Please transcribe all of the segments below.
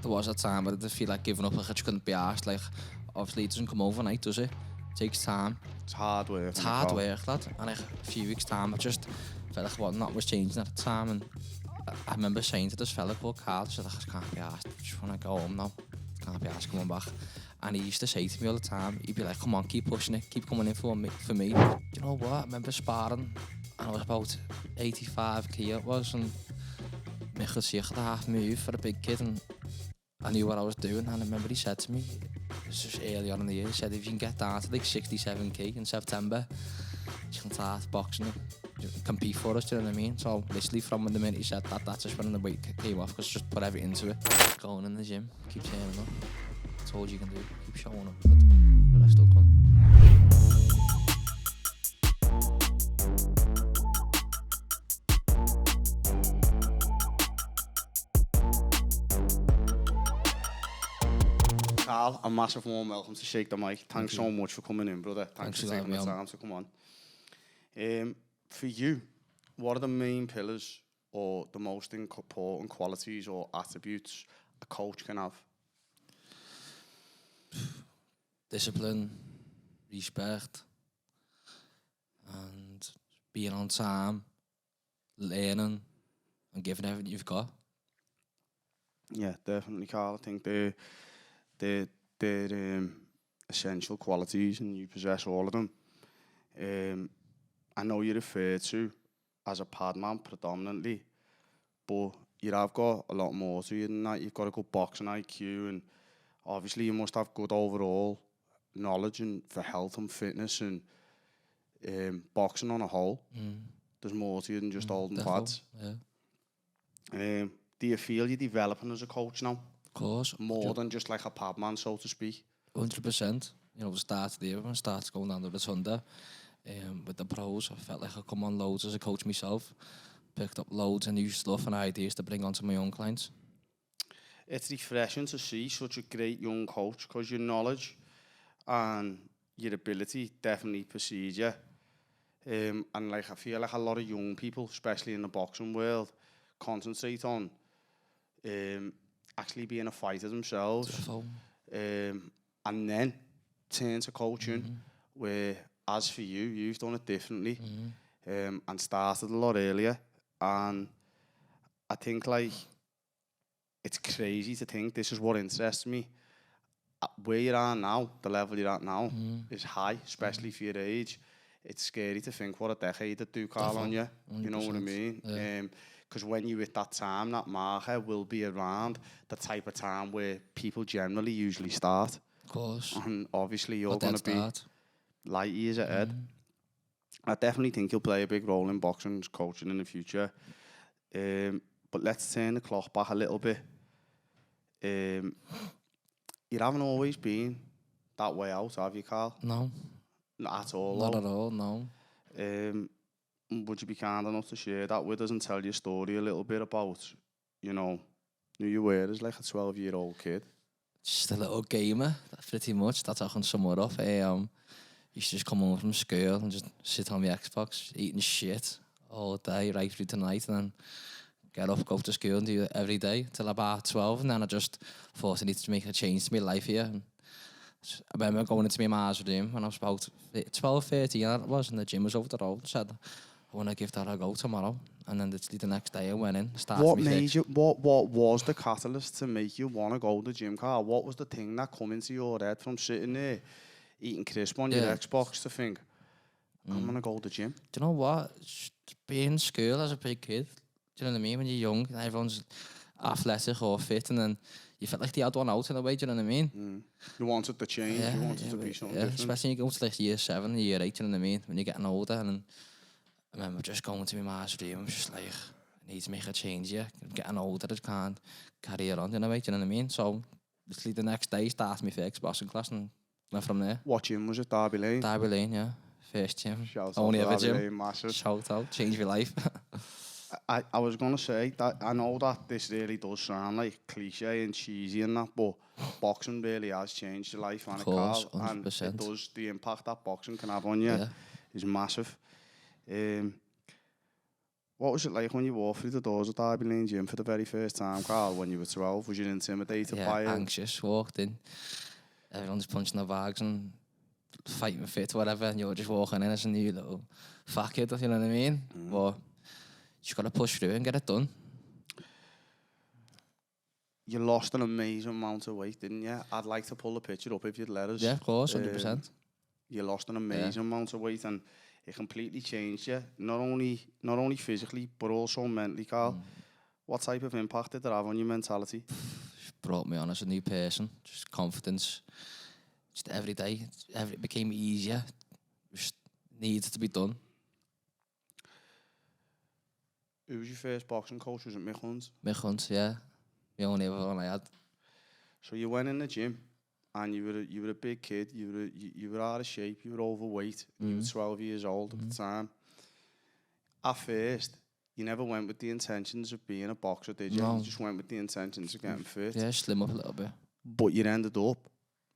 there was a time where I feel like giving up, like I just couldn't be asked. Like, obviously, it doesn't come overnight, does it? It takes time. It's hard work. It's hard work, lad. And like a few weeks' time, I just felt like what not was changing at the time. And I remember saying to this fella called Carl, I said, I just can't be asked. I just want to go home now. Can't be asked coming back. And he used to say to me all the time, he'd be like, come on, keep pushing it, keep coming in for me. Do you know what? I remember sparring, and I was about 85 kilo it was, and my gezicht half move for a big kid, and I knew what I was doing. And I remember he said to me, this was early on in the year, he said, if you can get down to like 67k in September, you can start boxing and compete for us, do you know what I mean? So literally from the minute he said that, that's just when the weight came off, because just put everything into it. Going in the gym, keep turning up. That's all you can do. Keep showing up. The rest will come. Carl, a massive warm welcome to Shake the Mic. Thanks so much for coming in, brother. Thanks for taking the time to come on. For you, what are the main pillars or the most important qualities or attributes a coach can have? Discipline, respect, and being on time, learning, and giving everything you've got. Yeah, definitely, Carl. I think they're essential qualities, and you possess all of them. I know you refer to as a Padman predominantly, but you have got a lot more to you than that. You've got a good boxing IQ, and obviously you must have good overall knowledge and for health and fitness and boxing on a whole. There's more to you than just holding pads. Yeah. Do you feel you're developing as a coach now? Of course. More than just like a Padman, so to speak? 100%. You know, we started there, when I started going down to the Rotunda with the pros. I felt like I come on loads as a coach myself. Picked up loads of new stuff and ideas to bring onto my own clients. It's refreshing to see such a great young coach, because your knowledge and your ability definitely precedes you. And like I feel like a lot of young people, especially in the boxing world, concentrate on actually being a fighter themselves, and then turn to coaching. Where, as for you, you've done it differently, and started a lot earlier. And I think like it's crazy to think this is what interests me. Where you are now, the level you're at now, is high, especially for your age. It's scary to think what a decade would do, Carl, on you. 100%. You know what I mean? Because when you're at that time, that marker will be around the type of time where people generally usually start. Of course. And obviously you're going to be light years ahead. I definitely think you'll play a big role in boxing coaching in the future. But let's turn the clock back a little bit. You haven't always been that way out, have you, Carl? No. Not at all. Not at all, no. Would you be kind enough to share that with us and tell your story a little bit about, you know, who you were as like a 12-year-old kid? Just a little gamer, pretty much. That's how I can sum it up. Used to just come home from school and just sit on my Xbox, eating shit all day, right through the night, and then get up, go to school and do it every day till about 12, and then I just thought I needed to make a change to my life here. And I remember going into my ma's room when I was about 12, 13, and it was, and the gym was over the road. I said, I want to give that a go tomorrow. And then literally the next day I went in, started What made you, what was the catalyst to make you want to go to the gym, Carl? What was the thing that come into your head from sitting there, eating crisp on your Xbox, to think, I'm going to go to the gym? Do you know what? Just being in school as a big kid, do you know what I mean? When you're young, and everyone's athletic or fit, and then you felt like the odd one out in a way, do you know what I mean? You wanted to change, you wanted to be something different. Especially when you go to like year 7, year 8, do you know what I mean? When you're getting older, and I remember just going to my ma's room, I'm just like, I need to make a change here. I'm getting older, I can't carry it on in a way, do you know what I mean? So, literally the next day, started my first boxing class and went from there. What gym was it? Derby Lane? Derby Lane, yeah. First gym. Shout Only out ever Derby gym. Lane, massive. Shout out, changed my life. I was going to say that I know that this really does sound like cliche and cheesy and that, but boxing really has changed your life, of course, 100%. And it does, the impact that boxing can have on you is massive. What was it like when you walked through the doors of Derby Lane Gym for the very first time, Carl, when you were 12? Was you intimidated by it? Anxious, walked in. Everyone's punching their bags and fighting fit, whatever, and you're just walking in as a new little fat kid, you know what I mean? But you just got to push through and get it done. You lost an amazing amount of weight, didn't you? I'd like to pull the picture up if you'd let us. Yeah, of course, 100%. You lost an amazing amount of weight, and it completely changed you. Not only physically, but also mentally, Carl. What type of impact did it have on your mentality? Brought me on as a new person, just confidence. Just every day, it became easier. Just needed to be done. Who was your first boxing coach? Was it Mick Hunt? Mick Hunt, yeah. The only other one I had. So you went in the gym, and you were a big kid. You were out of shape. You were overweight. You were 12 years old at the time. At first, you never went with the intentions of being a boxer, did you? No. You just went with the intentions of getting fit. Yeah, slim up a little bit. But you ended up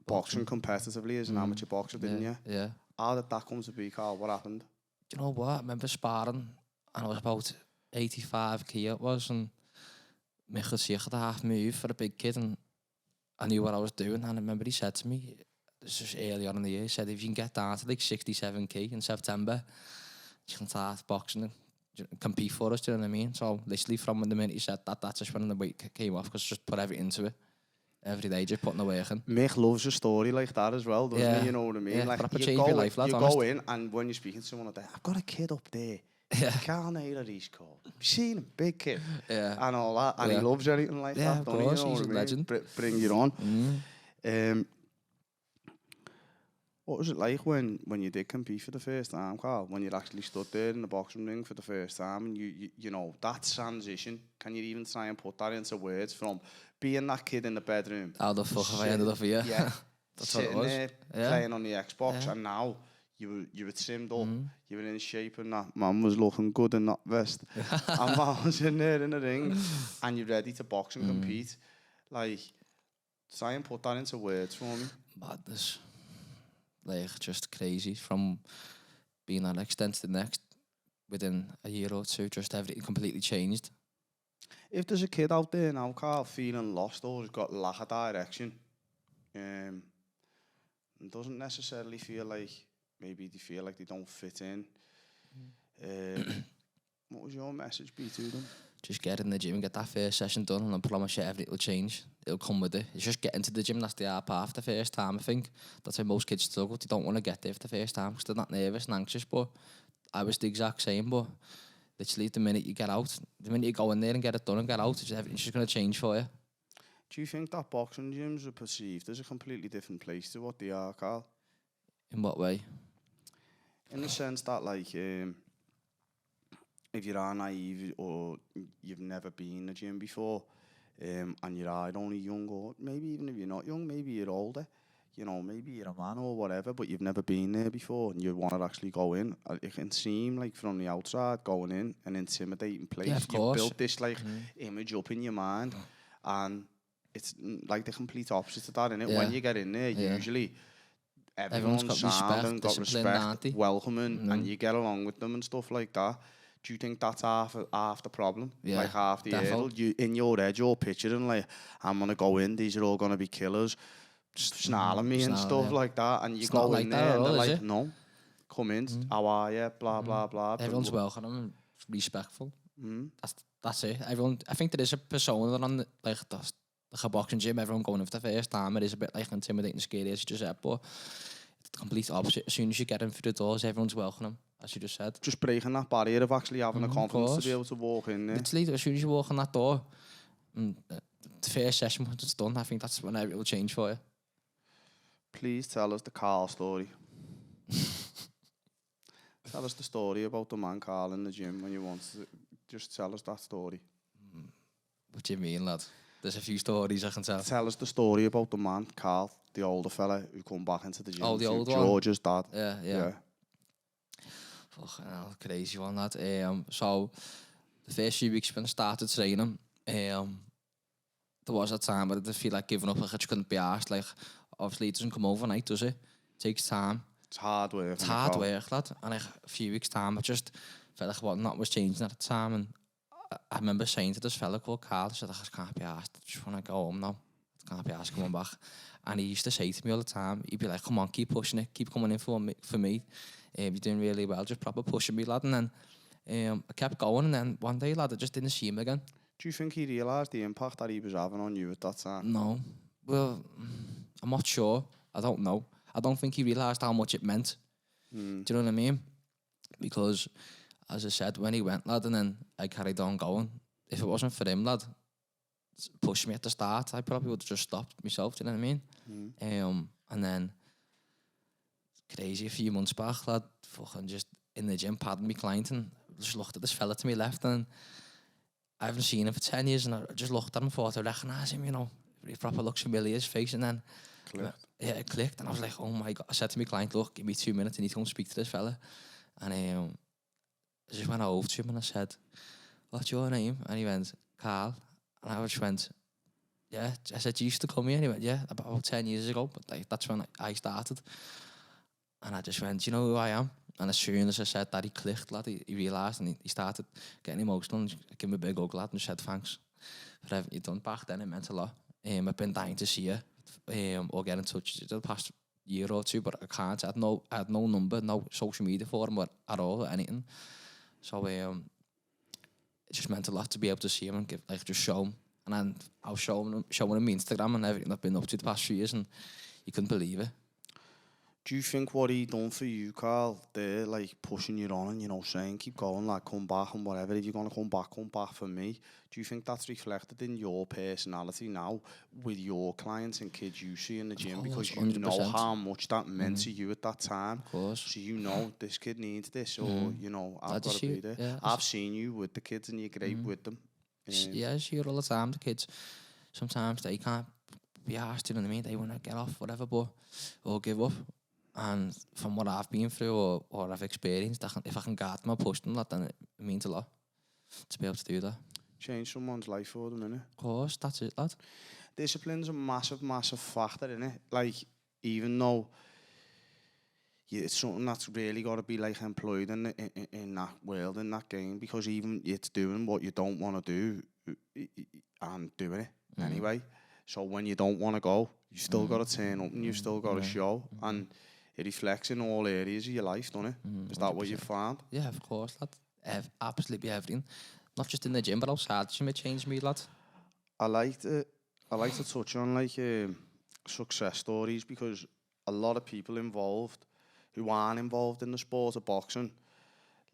boxing competitively as an amateur boxer, didn't you? Yeah. How did that come to be, Carl? What happened? Do you know what? I remember sparring, and I was about 85 kg it was, and Mick had zich the half move for a big kid, and I knew what I was doing. And I remember he said to me, this was early on in the year, he said, if you can get down to like 67 kg in September, you can start boxing and compete for us, do you know what I mean? So literally from the minute he said that, that's just when the weight came off, because just put everything into it. Every day, just putting the work in. Mick loves a story like that as well, doesn't he? You know what I mean? Yeah, like proper you change go, your life, lad, you honest. go in, and when you're speaking to someone like that, I've got a kid up there. Yeah. Carl Naylor, he's called. Have you seen him? Big kid. Yeah. And all that. And he loves anything like that, of don't course, he? You know he's what a I mean? legend. Bring you on. What was it like when you did compete for the first time, Carl? When you actually stood there in the boxing ring for the first time, and you know, that transition, can you even try and put that into words, from being that kid in the bedroom? How the fuck have I ended up here? Yeah. That's what it sitting was. there playing on the Xbox, and now you were trimmed up, you were in shape, and that man was looking good in that vest. And man was in there in the ring, and you're ready to box and compete. Like, try and put that into words for me. Madness. Like, just crazy. From being an extent to the next, within a year or two, just everything completely changed. If there's a kid out there now, Carl, feeling lost or has got lack of direction, and doesn't necessarily feel like, maybe they feel like they don't fit in, what would your message be to them? Just get in the gym and get that first session done, and I promise you everything will change. It'll come with it. It's just getting to the gym, that's the hard part the first time, I think. That's how most kids struggle. They don't want to get there for the first time because they're not nervous and anxious, but I was the exact same. But literally the minute you get out, the minute you go in there and get it done and get out, everything's just going to change for you. Do you think that boxing gyms are perceived as a completely different place to what they are, Carl? In what way? In the sense that, like, if you are naive or you've never been in a gym before, and you're only young, or maybe even if you're not young, maybe you're older, you know, maybe you're a man or whatever, but you've never been there before and you want to actually go in, it can seem like from the outside going in an intimidating place. Yeah, of course. You've built this like image up in your mind, and it's like the complete opposite of that, innit? Yeah. When you get in there, usually everyone's got sound respect, and got discipline, respect, aren't they? welcoming, and you get along with them and stuff like that. Do you think that's half the problem? Yeah, like half the definitely. hurdle? You, in your head, you're picturing like, I'm going to go in, these are all going to be killers, snarling me and stuff like that, and you It's go not like in that there at and all, they're is like, it? no, come in, how are you, blah, blah, blah. Everyone's welcoming and respectful. Mm. That's it. Everyone, I think there is a persona on the, like a boxing gym, everyone going in for the first time, it is a bit like intimidating, scary, as you just said, but it's the complete opposite. As soon as you get in through the doors, everyone's welcoming, as you just said. Just breaking that barrier of actually having the confidence to be able to walk in there. Literally, as soon as you walk in that door, the first session, once it's done, I think that's when it will change for you. Please tell us the Carl story. Tell us the story about the man Carl in the gym when you want to. Just tell us that story. What do you mean, lad? There's a few stories I can tell. Tell us the story about the man, Carl, the older fella who come back into the gym. Oh, the old one? George's dad. Yeah. Fucking hell, crazy one, lad. So, the first few weeks when I started training, there was a time where I did feel like giving up. Like I just couldn't be asked. Like, obviously, it doesn't come overnight, does it? It takes time. It's hard work. It's hard work, lad. And like a few weeks' time, I just felt like what not was changing at the time, and I remember saying to this fella called Carl, I said, I just can't be asked, I just want to go home now, I can't be asked coming back. And he used to say to me all the time, he'd be like, come on, keep pushing it, keep coming in for me. You're doing really well, just proper pushing me, lad. And then I kept going, and then one day, lad, I just didn't see him again. Do you think he realised the impact that he was having on you at that time? No. Well, I'm not sure. I don't know. I don't think he realised how much it meant. Do you know what I mean? Because, as I said, when he went, lad, and then I carried on going, if it wasn't for him, lad, push me at the start, I probably would have just stopped myself, do you know what I mean? And then, crazy, a few months back, lad, fucking just in the gym, padding my client, and just looked at this fella to my left, and I haven't seen him for 10 years, and I just looked at him and thought I recognised him, you know, he proper looks familiar, his face, and then, it clicked, and I was like, oh my God, I said to my client, look, give me 2 minutes, I need to go and speak to this fella, and I just went over to him, and I said, what's your name? And he went, Carl. And I just went, yeah. I said, you used to come here? And he went, yeah, about 10 years ago. But like, that's when I started. And I just went, you know who I am? And as soon as I said that, he clicked, lad. He realised, and he started getting emotional. And gave me a big hug, lad, and said, thanks for everything you've done back then. It meant a lot. I've been dying to see you or get in touch with you the past year or two, but I can't. I had no number, no social media for him at all, or anything. So it just meant a lot to be able to see him and just show him. And then I was showing him my Instagram and everything I've been up to the past few years, and he couldn't believe it. Do you think what he done for you, Carl, they're like pushing you on and, you know, saying, keep going, like, come back and whatever, if you're going to come back for me? Do you think that's reflected in your personality now with your clients and kids you see in the gym? Because you 100%. Know how much that meant to you at that time. Of course. So you know this kid needs this, or, you know, I've got to be there. Yeah, I've seen you with the kids and you're great with them. Yeah, I see it all the time. The kids, sometimes they can't be asked, you know what I mean? They want to get off, whatever, or give up. And from what I've been through or I've experienced, if I can guard them or push them, then it means a lot to be able to do that. Change someone's life for them, innit? Of course, that's it, lad. Discipline's a massive, massive factor, innit? Like, even though it's something that's really got to be like employed in that world, in that game, because even it's doing what you don't want to do and doing it anyway. So when you don't want to go, you still got to turn up and you still got to show. And it reflects in all areas of your life, doesn't it? Is that 100%. What you found? Yeah, of course, lad. Absolutely everything. Not just in the gym, but outside the gym, it changed me, lad. I like to touch on like success stories, because a lot of people involved who aren't involved in the sport of boxing,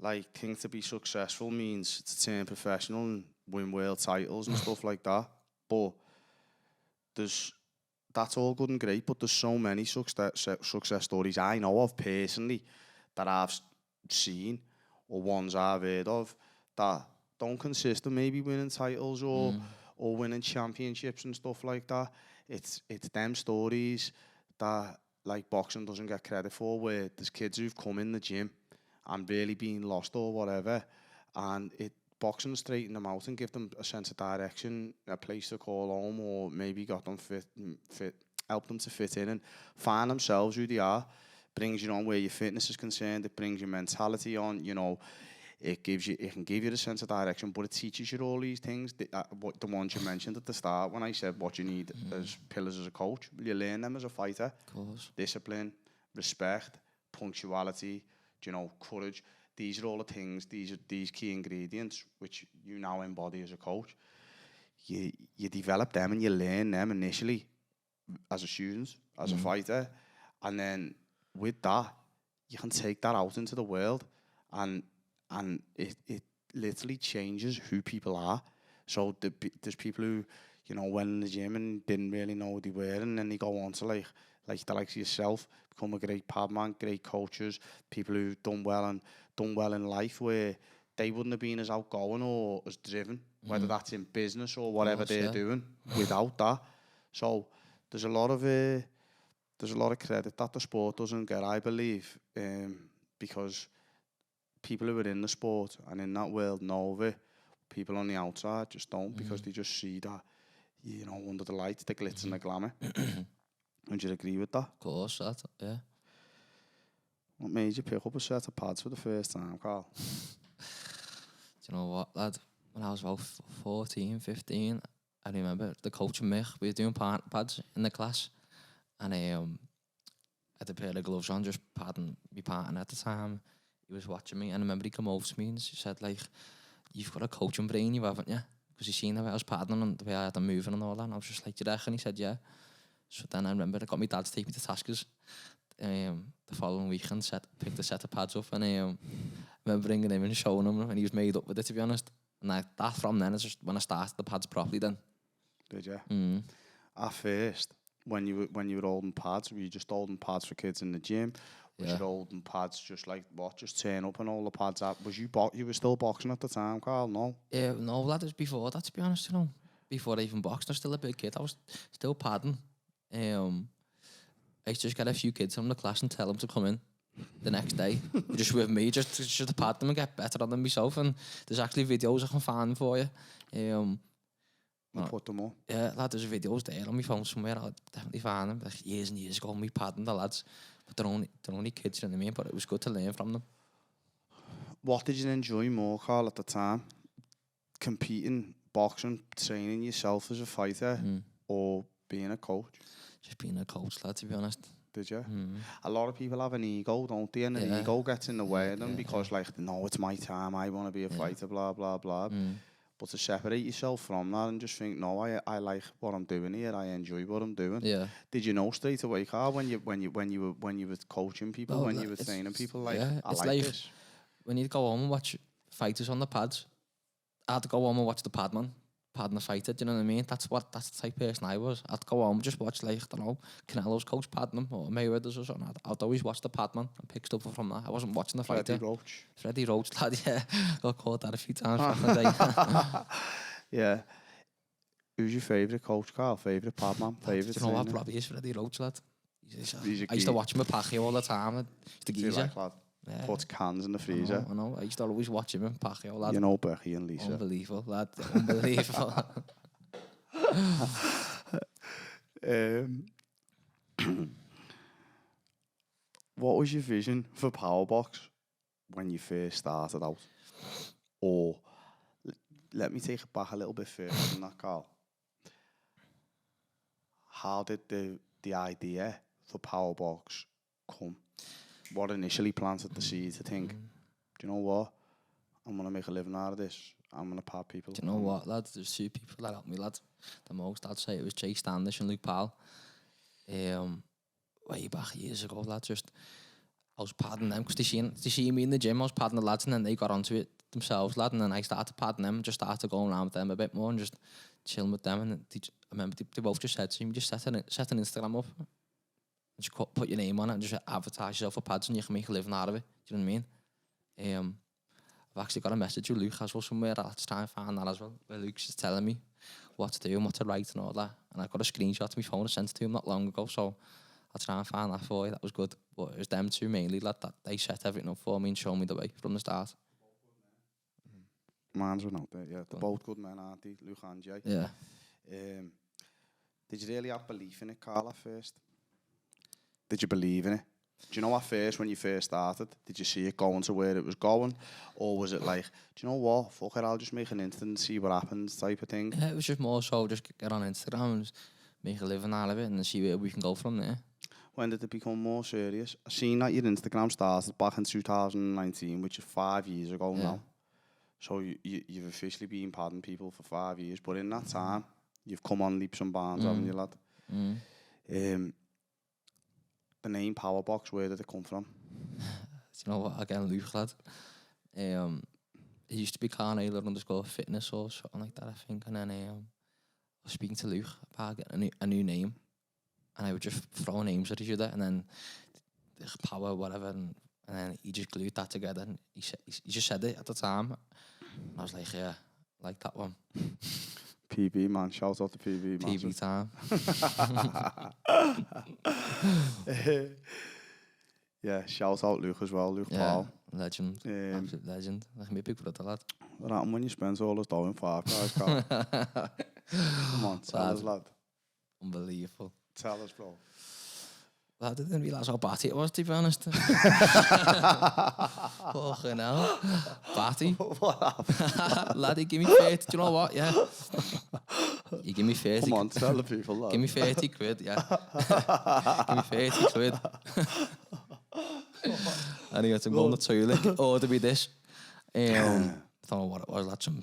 like, think to be successful means to turn professional and win world titles and stuff like that. But that's all good and great, but there's so many success stories I know of personally that I've seen, or ones I've heard of, that don't consist of maybe winning titles or winning championships and stuff like that. It's them stories that, like, boxing doesn't get credit for, where there's kids who've come in the gym and really been lost or whatever, and boxing straighten them out and give them a sense of direction, a place to call home, or maybe got them fit, help them to fit in and find themselves who they are. Brings you on where your fitness is concerned. It brings your mentality on. You know, it can give you the sense of direction, but it teaches you all these things. The ones you mentioned at the start when I said what you need as pillars as a coach. You learn them as a fighter. Of course. Discipline, respect, punctuality, you know, courage. These are all the things, these key ingredients which you now embody as a coach. You develop them and you learn them initially as a student, as a fighter, and then with that, you can take that out into the world, and it literally changes who people are. So there's people who, you know, went in the gym and didn't really know what they were, and then they go on to like the likes of yourself, become a great Padman, great coaches, people who've done well in life, where they wouldn't have been as outgoing or as driven, whether that's in business or whatever they're doing, without that. So there's a lot of credit that the sport doesn't get, I believe, because people who are in the sport and in that world know of it. People on the outside just don't, because they just see that, you know, under the lights, the glitz and the glamour. Would you agree with that? Of course, yeah. What made you pick up a set of pads for the first time, Carl? you know what, lad? When I was about 14, 15, I remember the coach and me, we were doing pads in the class. And I had a pair of gloves on, just padding me pattern at the time. He was watching me, and I remember he came over to me and he said, like, you've got a coaching brain, you haven't you? Because he seen the way I was paddling and the way I had them moving and all that. And I was just like, do you reckon? He said, yeah. So then I remember I got my dad to take me to Tasker's the following weekend, picked a set of pads up, and I remember bringing him and showing him, and he was made up with it, to be honest. And that from then is just when I started the pads properly then. Did you? Mm. At first, when you were holding pads, were you just holding pads for kids in the gym? Was you holding pads just like what? Just turn up and all the pads up? Was you were still boxing at the time, Carl? No? No, that was before that, to be honest, you know. Before I even boxed, I was still a big kid. I was still padding. I used to just get a few kids from the class and tell them to come in the next day, just with me, just to pad them and get better on them myself. And there's actually videos I can find for you. I'll put them up. Yeah, lad, there's videos there on my phone somewhere. I'll definitely find them. Like years and years ago, me padding the lads. But they're only kids, you know what I mean? But it was good to learn from them. What did you enjoy more, Carl, at the time? Competing, boxing, training yourself as a fighter, or being a coach? Just being a coach, lad, to be honest. Did you? A lot of people have an ego, don't they? And the ego gets in the way of them because, like, no, it's my time. I want to be a fighter, blah, blah, blah. But to separate yourself from that and just think, no, I like what I'm doing here. I enjoy what I'm doing. Yeah. Did you know straight away, Carl, when you were coaching people, when you were training people, like, I like this? When you go home and watch fighters on the pads, I had to go home and watch the Padman. Padding a fighter, do you know what I mean? That's the type of person I was. I'd go home and just watch, like, I don't know, Canelo's coach padding them, or Mayweather's or something. I'd always watch the Padman and pick stuff up from that. I wasn't watching the fighter. Freddie Roach, lad, yeah. Got caught that a few times back in the day. Yeah. Who's your favourite coach, Carl? Favourite Padman? Favourite? Do you know what? Probably is Freddie Roach, lad. I used to watch him with Pacquiao all the time. He's the geezer. Yeah. Puts cans in the freezer. I know. I used to always watch him in Pacquiao, lad. You know Becky and Lisa. Unbelievable, lad. Unbelievable. What was your vision for PowerBox when you first started out? Or let me take it back a little bit further than that, Carl. How did the idea for PowerBox come? What initially planted the seed to think, do you know what? I'm going to make a living out of this. I'm going to pad people. Do you know what, lad? There's two people that helped me, lad. The most, I'd say it was Jay Standish and Luke Powell. Way back years ago, lad. I was padding them because they see me in the gym. I was padding the lads and then they got onto it themselves, lad. And then I started padding them and just started going around with them a bit more and just chilling with them. And I remember they both just said to me, just set an Instagram up. Just put your name on it and just advertise yourself for pads and you can make a living out of it. Do you know what I mean? I've actually got a message with Luke as well somewhere. I'll just try and find that as well. Where Luke's just telling me what to do and what to write and all that. And I got a screenshot to my phone and sent it to him not long ago. So I'll try and find that for you. That was good. But it was them two mainly, lad, that they set everything up for me and showed me the way from the start. Mine's one out there, yeah. They're both good men, aren't they? Luke and Jay. Yeah. Did you really have belief in it, Carl, at first? Did you believe in it? Do you know at first, when you first started, did you see it going to where it was going? Or was it like, do you know what, fuck it, I'll just make an Insta and see what happens type of thing? Yeah, it was just more so just get on Instagram and make a living out of it and see where we can go from there. When did it become more serious? I seen that your Instagram started back in 2019, which is 5 years ago now. So you've officially been padding people for 5 years, but in that time, you've come on leaps and bounds, haven't you, lad? The name PowerBox, where did it come from? Do you know what? Again, Luke, lad. It used to be Carl Naylor _fitness or something like that, I think. And then I was speaking to Luke about getting a new name. And I would just throw names at each other. And then Power, whatever. And then he just glued that together. And he just said it at the time. And I was like, yeah, I like that one. PB, man. Shout out to PB, man. PB time. Yeah, shout out Luke as well. Luke Paul. Legend. Absolute legend. Like me big brother, lad. What happened when you spend all this dough in Five Guys, Carl? Come on, tell us, lad. Unbelievable. Tell us, bro. I didn't realise how batty it was, to be honest. Fucking hell. Batty. What happened? Laddie, give me 30. Do you know what? Yeah. You give me 30. Come on, tell the people that. Give me 30 quid, yeah. Give me 30 quid. And he got to go on the toilet, order me this. I don't know what it was, like some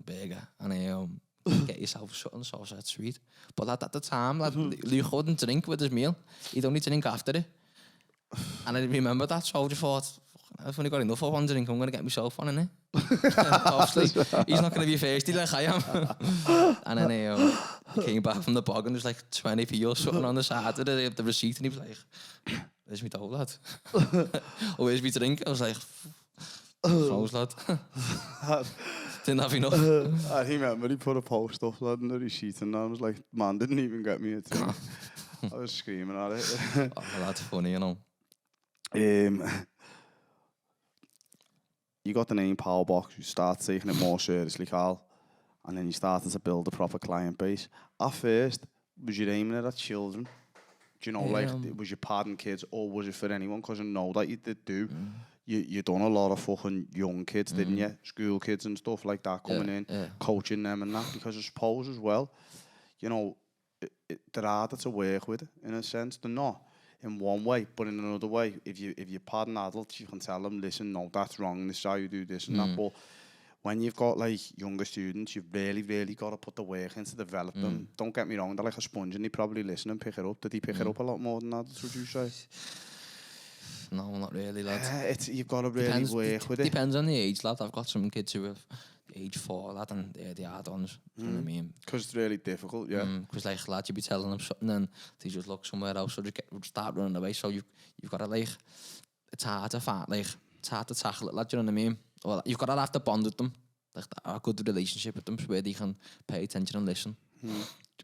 burger. And get yourself something, so I said, sweet. But at the time, like, Luke wouldn't drink with his meal. He'd only drink after it. And I remember that, so I just thought, I've only got enough for one drink, I'm going to get myself one, innit? Obviously, he's not going to be thirsty like I am. And then I came back from the bog and there was like 20p or something on the side of the receipt, and he was like, where's my dough, lad? Or where's my drink? I was like, froze, lad. Didn't have enough. I remember he put a post up, lad, in the receipt, and I was like, man, didn't even get me a drink. I was screaming at it. Oh, well, that's funny, you know. You got the name PowerBox, you start taking it more seriously, Carl, and then you started to build a proper client base. At first, was you aiming it at children? Do you know, like, was you padding kids, or was it for anyone? Because I know that you did do. You done a lot of fucking young kids, didn't you? School kids and stuff like that coming in, coaching them and that. Because I suppose as well, you know, they're harder to work with in a sense. They're not in one way, but in another way. If you're padding adults, you can tell them, listen, no, that's wrong. This is how you do this and that. But when you've got like younger students, you've really got to put the work in to develop them. Don't get me wrong, they're like a sponge and they probably listen and pick it up. Did he pick it up a lot more than adults, would you say? No, not really, lad. You've got to really work with it. Depends on the age, lad. I've got some kids who have age 4, lad, and they're the add-ons. You know what I mean? Because it's really difficult, yeah. Because like, lad, you be telling them something and they just look somewhere else, or just start running away. So you've got to like, it's hard to find, like, it's hard to tackle it, lad. You know what I mean? Well, you've got to have to bond with them, like a good relationship with them, where they can pay attention and listen.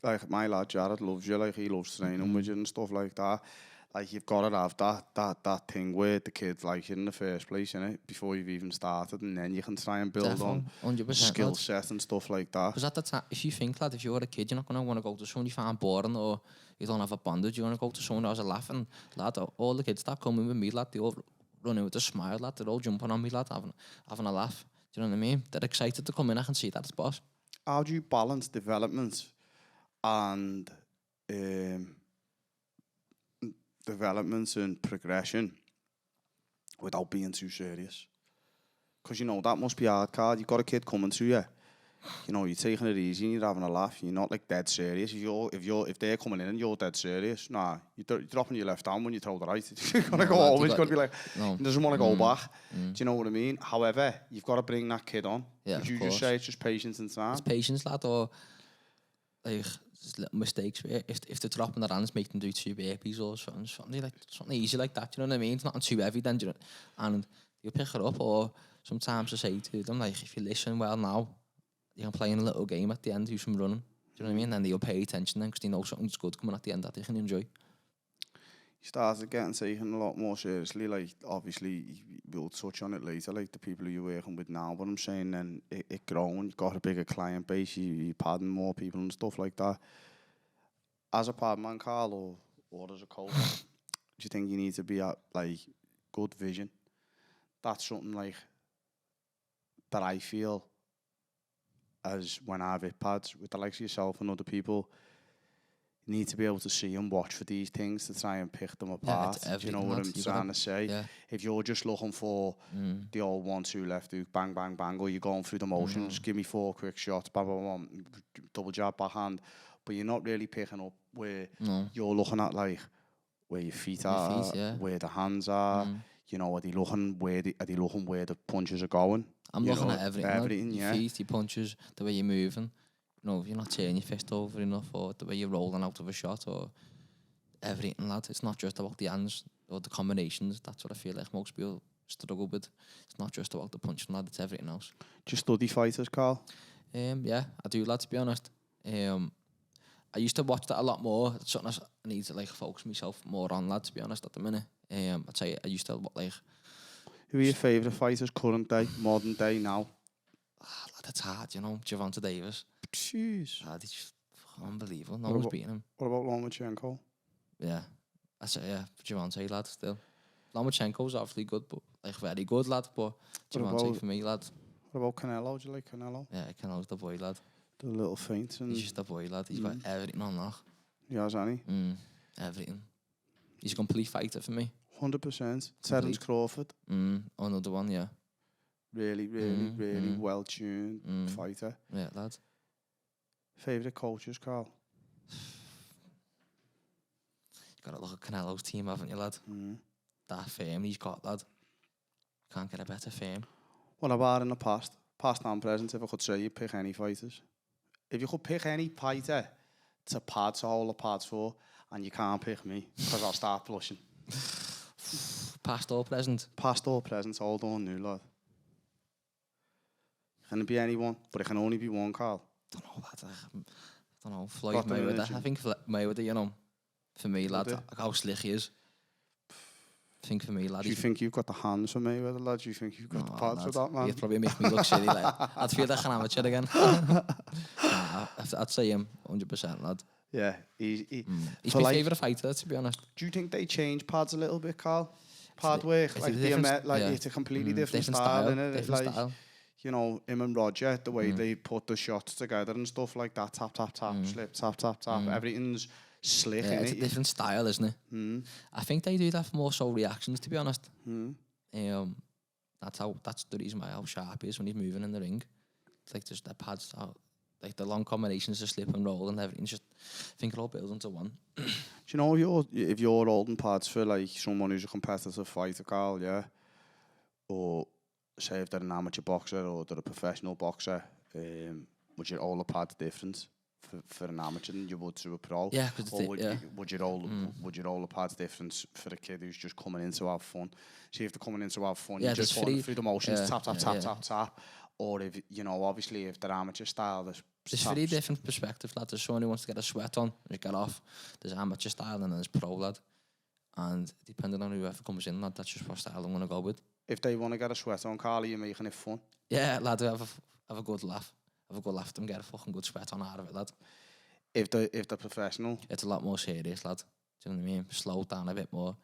Like my lad Jared loves you, like he loves training with you and stuff like that. Like you've got to have that thing where the kids like you in the first place, innit? Before you've even started, and then you can try and build on 100%, skill set and stuff like that. Because at the time, if you think, lad, if you're a kid, you're not going to want to go to someone you find boring, or you don't have a bondage. You want to go to someone who has a laugh, and lad, all the kids that come in with me, lad, they all run in with a smile, lad. They're all jumping on me, lad, having a laugh. Do you know what I mean? They're excited to come in. I can see that as boss. How do you balance development and progression without being too serious? Because you know that must be hard, Carl. You've got a kid coming to you, you know, you're taking it easy and you're having a laugh. You're not like dead serious. If they're coming in and you're dead serious, nah, you're dropping your left hand when you throw the right. You're gonna go home. He's gonna be like, he doesn't want to go back. Do you know what I mean? However, you've got to bring that kid on. Yeah, would you just say it's just patience and time? It's patience, lad, or like just little mistakes. If they're dropping their hands, make them do 2 burpees or something easy like that. You know what I mean? It's nothing too heavy, then, and you pick it up. Or sometimes I say to them, like, if you listen well now, you can play in a little game at the end, do some running. Do you know what I mean? And they'll pay attention then, because they know something's good coming at the end that they can enjoy. You started getting taken a lot more seriously. Like, obviously, we'll touch on it later, like the people who you're working with now. But I'm saying then it grown, you've got a bigger client base, you're padding more people and stuff like that. As a Padman, Carl, or as a coach, do you think you need to be at, like, good vision? That's something, like, that I feel as when I've hit pads with the likes of yourself and other people, you need to be able to see and watch for these things to try and pick them apart. Do you know what I'm trying to say? Yeah. If you're just looking for the old 1-2 left hook, bang, bang, bang, or you're going through the motions, give me 4 quick shots, bam, bam, bam, double jab, backhand, but you're not really picking up where you're looking at, like, where your feet are, where the hands are. You know, are they looking where the punches are going? I'm looking at everything. Everything, your feet, your punches, the way you're moving. You know, if you're not turning your fist over enough, or the way you're rolling out of a shot, or everything, lad. It's not just about the hands or the combinations. That's what I feel like most people struggle with. It's not just about the punching, lad. It's everything else. Do you study fighters, Carl? Yeah, I do, lad, to be honest. I used to watch that a lot more. It's something I need to, like, focus myself more on, lad, to be honest, at the minute. I'd say I used to, like... Who are your favourite fighters, current day, modern day, now? Lad, it's hard, you know. Gervonta Davis. Jeez. Lad, he's just unbelievable. No one's beating him. What about Lomachenko? Yeah. I say, yeah, Javante, lad, still. Lomachenko's obviously good, but like very good, lad. But Javante for me, lad. What about Canelo? Do you like Canelo? Yeah, Canelo's the boy, lad. The little feint and... He's just the boy, lad. He's got everything on lock. He has, hasn't he? Everything. He's a complete fighter for me. 100%. Terence Crawford. Another one, yeah. Really well-tuned fighter. Yeah, lad. Favourite coaches, Carl? You got to look at Canelo's team, haven't you, lad? That fame he's got, lad. Can't get a better fame. What about in the past? Past and present, if I could say you pick any fighters. If you could pick any fighter to hold a pads for, and you can't pick me, because I'll start blushing. Past or present? Past or present, hold on new, lad. Can it be anyone? But it can only be one, Carl. Don't know, lad. I don't know. Floyd Mayweather. I think Mayweather, you know, for me, lad, how slick he is. I think for me, lad. Do you think you've got the hands for Mayweather, lad? Do you think you've got the pads for that, man? He'd probably make me look silly, like. I'd feel like an amateur again. I'd say him, 100%, lad. Yeah, he's my favourite fighter, to be honest. Do you think they change pads a little bit, Carl? Pad work, it's a completely different style, isn't it? Different style. You know, him and Roger, the way they put the shots together and stuff like that, tap, tap, tap, slip, tap, tap, tap, everything's slick, yeah, it's a different style, isn't it? I think they do that for more so reactions, to be honest. That's the reason why how sharp he is when he's moving in the ring. It's like just the pads out, like the long combinations of slip and roll and everything. Just I think it all builds into one. Do you know if you're holding pads for like someone who's a competitive fighter, Carl, yeah, or say if they're an amateur boxer or they're a professional boxer, would you hold the pads different for an amateur than you would to a pro? Yeah, because would you roll the pads different for a kid who's just coming in to have fun? See, if they're coming in to have fun, you're just putting through the motions, tap, tap, tap, tap, tap. Or if, you know, obviously if they're amateur style, there's very different perspectives, lad. There's someone who wants to get a sweat on, just get off. There's amateur style and then there's pro, lad. And depending on whoever comes in, lad, that's just what style I'm going to go with. If they want to get a sweat on, Carl, you're making it fun? Yeah, lad, have a good laugh. Have a good laugh and get a fucking good sweat on out of it, lad. If they're professional? It's a lot more serious, lad. Do you know what I mean? Slow down a bit more.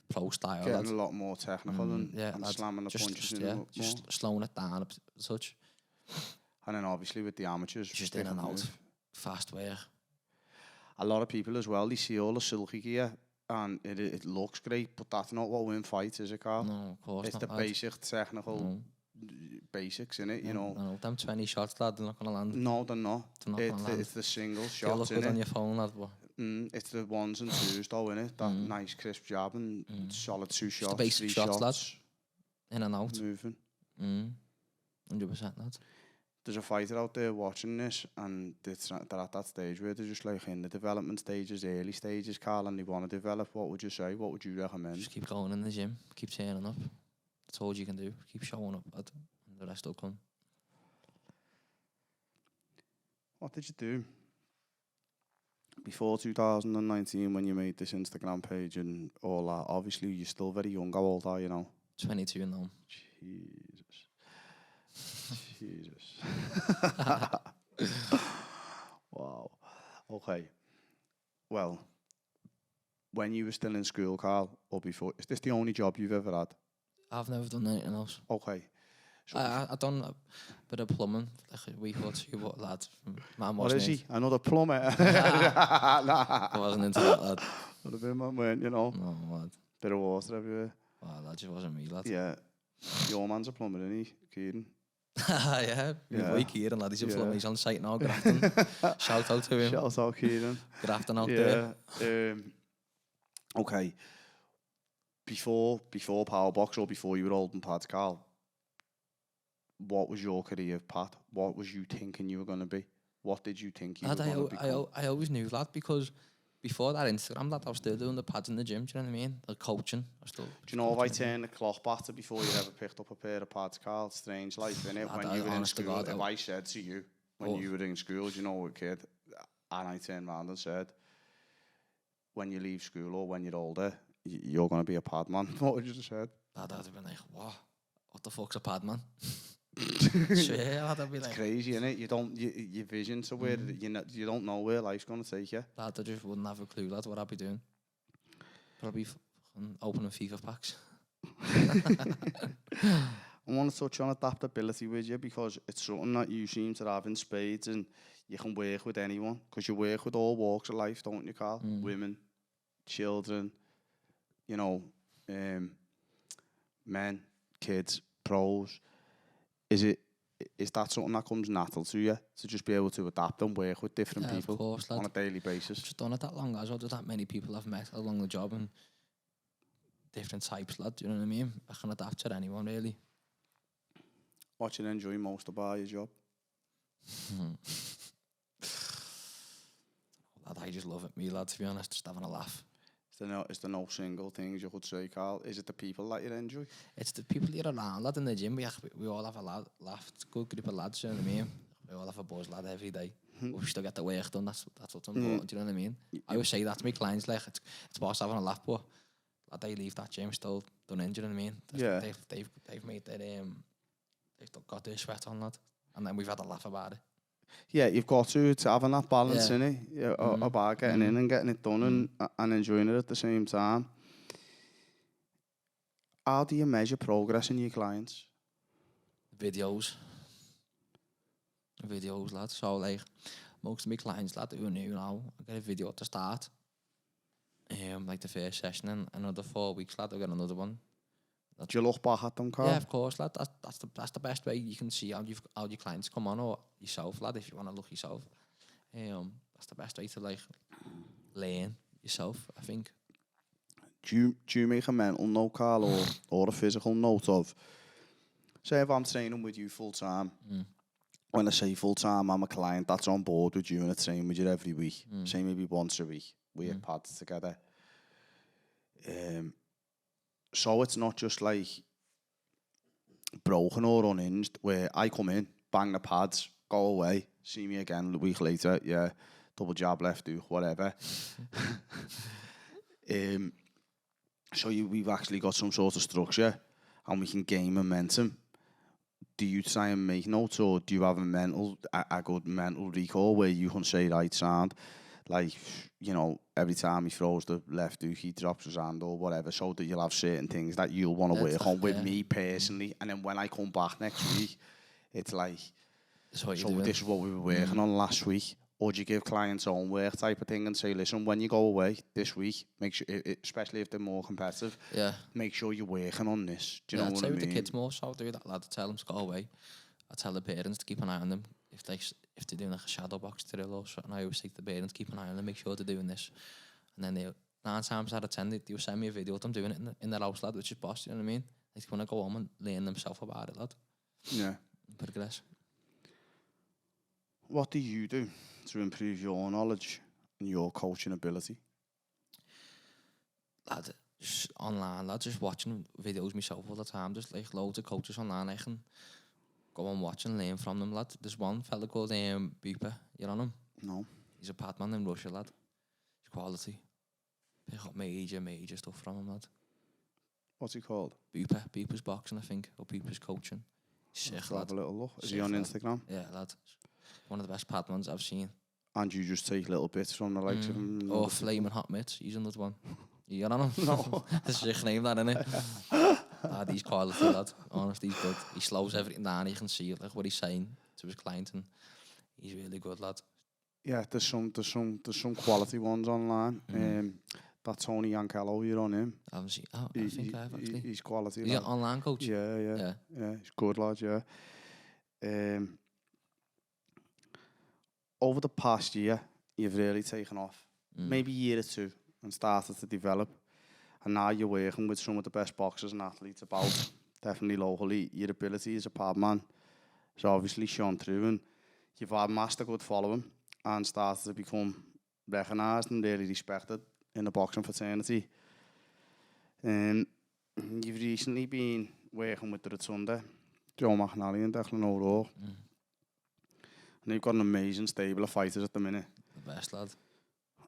Pro style, getting lad. a lot more technical and slamming the punches in just slowing it down a such. And then obviously with the amateurs, just in and out, fast work. A lot of people as well, they see all the silky gear and it looks great, but that's not what wins fights, is it, Carl? No, of course it's not. It's the basic technical basics, innit? You know. No, them 20 shots, lad, they're not going to land. No, they're not. It's the single shots, look good on your phone, lad. It's the ones and twos, though, innit? That nice crisp jab and solid 2 shots, the basic 3 shots, lad. In and out. Moving. 100%, lad. There's a fighter out there watching this, and they're at that stage where they're just like in the development stages, early stages, Carl, and they want to develop. What would you say? What would you recommend? Just keep going in the gym, keep turning up. That's all you can do. Keep showing up, lad, and the rest will come. What did you do before 2019 when you made this Instagram page and all that? Obviously, you're still very young. How old are you now? 22 now. Jesus. Wow. Okay. Well, when you were still in school, Carl, or before, is this the only job you've ever had? I've never done anything else. Okay. So I've done a bit of plumbing, like a week or two, but lad, man wasn't. What is he? Another plumber? I wasn't into that, lad. Would have been, man, you know. No, lad. Bit of water everywhere. Well, that just wasn't me, lad. Yeah. Your man's a plumber, isn't he, Kieran? Yeah. Boy Kieran, lad, he's a plumber. He's on site now, Grafton. Shout out to him. Shout out, Kieran. Grafton out there. Okay. Before PowerBox or before you were holding pads, Carl, what was your career path? What was you thinking you were going to be? What did you think you were going to become? I always knew, lad, because before that Instagram, lad, I was still doing the pads in the gym, do you know what I mean? Like coaching. Do you know if I turn the clock back to before you ever picked up a pair of pads, Carl? Strange life, innit? When you were in school, if I said to you, when you were in school, you know, a kid, and I turned around and said, when you leave school or when you're older, you're going to be a Padman. What would you have said? I'd have been like, what the fuck's a Padman? Yeah, I'd be like, it's crazy, innit? Your vision to where you don't know where life's going to take you. Lad, I just wouldn't have a clue, lad, what I'd be doing. Probably opening FIFA packs. I want to touch on adaptability with you because it's something that you seem to have in spades, and you can work with anyone because you work with all walks of life, don't you, Carl? Women, children, you know, men, kids, pros. Is that something that comes natural to you, to just be able to adapt and work with different people of course, on a daily basis? I've just done it that long as well. There's that many people I've met along the job and different types, lad. Do you know what I mean? I can adapt to anyone, really. What you enjoy most about your job? Lad, I just love it, me, lad, to be honest, just having a laugh. Is there no single things you could say, Carl? Is it the people that you enjoy? It's the people you're around, lad, in the gym. We all have a laugh. It's a good group of lads, you know what I mean? We all have a buzz, lad, every day. But we still get the work done, that's what's important, do you know what I mean? I always say that to my clients, like, it's boss having a laugh, but lad, they leave that gym still done in, do you know what I mean? They've made their, they've got their sweat on, lad, and then we've had a laugh about it. Yeah, you've got to having that balance in it, about getting in and getting it done and enjoying it at the same time. How do you measure progress in your clients? Videos, lad. So, like, most of my clients, lad, who are new now, I get a video at the start. Like the first session, and another 4 weeks, lad, I'll get another one. Do you look back at them, Carl? Yeah, of course, lad. That's the best way you can see how your clients come on, or yourself, lad, if you want to look yourself. That's the best way to, like, learn yourself, I think. Do you make a mental note, Carl, or a physical note of, say if I'm training with you full time, when I say full time, I'm a client that's on board with you and I train with you every week, say maybe once a week, we have pads together. So it's not just like broken or unhinged, where I come in, bang the pads, go away, see me again a week later, yeah, double jab, left hook, whatever. So we've actually got some sort of structure and we can gain momentum. Do you try and make notes, or do you have a good mental recall where you can say, right, sound, like, you know, every time he throws the left hook, he drops his hand or whatever, so that you'll have certain things that you'll want to work on with me personally, and then when I come back next week, it's like, so this is what we were working on last week. Or do you give clients own work type of thing and say, listen, when you go away this week, make sure, especially if they're more competitive, make sure you're working on this. Do you know what I mean? I'd say with the kids more, so I'll do that, lad. I tell them to go away. I tell the parents to keep an eye on them. If they're doing like a shadow box drill or something, I always say to the parents, keep an eye on them, make sure they're doing this. And then 9 times out of 10, they'll send me a video of them doing it in their house, lad, which is boss, you know what I mean? They want to go home and learn themselves about it, lad. Yeah. Progress. What do you do to improve your knowledge and your coaching ability? Lad, just online, lad, just watching videos myself all the time. There's like loads of coaches online. I can go and watch and learn from them, lad. There's one fella called Bupa. You know him? No. He's a Padman in Russia, lad. He's quality. Pick up major stuff from him, lad. What's he called? Bupa's boxing, I think, or Bupa's coaching. Sick, lad. Have a little look. Is he on Instagram? Yeah, lad. One of the best Padmans I've seen. And you just take little bits from the likes of him? Or Flaming Hot Mitts. He's another one. You got on him? No. That's a sick name, that, isn't it? Lad, he's quality, lad. Honestly, he's good. He slows everything down. You can see like what he's saying to his client, and he's really good, lad. Yeah, there's some quality ones online. That Tony Yankello, you're on him. I haven't seen. Oh, I think I have actually. He's quality. He's an online coach. Yeah. He's good, lad. Yeah. Over the past year, you've really taken off. Maybe a year or two, and started to develop. And now you're working with some of the best boxers and athletes about, definitely locally. Your ability as a Padman has obviously shone through, and you've amassed a good following and started to become recognised and really respected in the boxing fraternity. You've recently been working with the Rotunda, Joe McNally and Declan O'Rourke. And you've got an amazing stable of fighters at the minute. The best, lad.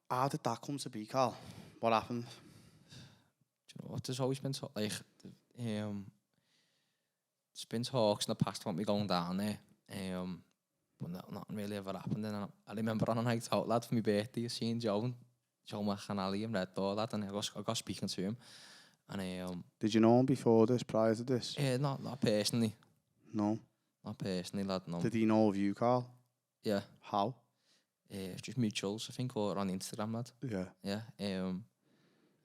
How did that come to be, Carl? What happened? Do you know what? There's always been there's been talks in the past about me going down there, but nothing really ever happened. And I remember on a night out, lad, for my birthday, seeing Joe zomaar gaan Ali hem red door that, and I got speaking to him, and Did you know him before this, prior to this? Not personally. No. Not personally, lad. No. Did he know of you, Carl? Yeah. How? It's just mutuals, I think, or on Instagram, lad. Yeah. Yeah. And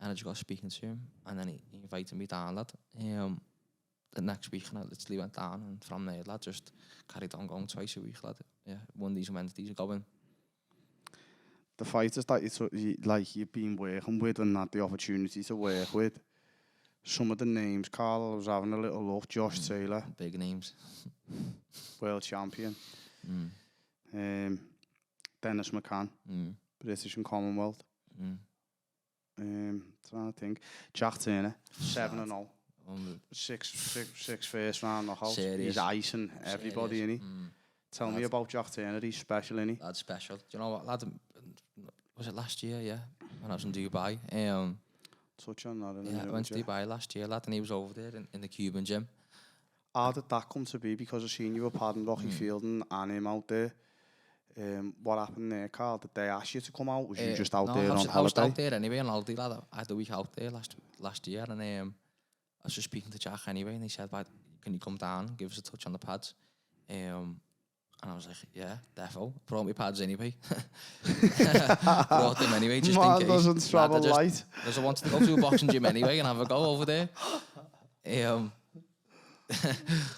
I just got speaking to him, and then he invited me down, lad. The next week, and I literally went down, and from there, lad, just carried on going twice a week, lad. Yeah, Mondays and Wednesdays are going. The fighters that you've been working with and had the opportunity to work with, some of the names, Carl, I was having a little look. Josh Taylor. Big names. World champion. Dennis McCann. British and Commonwealth. Trying to think. Jack Turner. 7-0. Six first round knockouts. He's icing everybody, innit? Tell me about Jack Turner. He's special, innit? That's special. Do you know what, lad? Was it last year? Yeah, when I was in Dubai. Touch on that. Yeah, I went to Dubai last year, lad, and he was over there in the Cuban gym. How did that come to be? Because I've seen you with Padman, Rocky Fielding and him out there. What happened there, Carl? Did they ask you to come out? Was you just out there on holiday? I was out there anyway on holiday, lad. I had a week out there last year, and I was just speaking to Jack anyway, and he said, can you come down and give us a touch on the pads? And I was like, yeah, defo. Brought me pads anyway. Brought them anyway, just in case. Doesn't travel light. Because I wanted to go to a boxing gym anyway and have a go over there.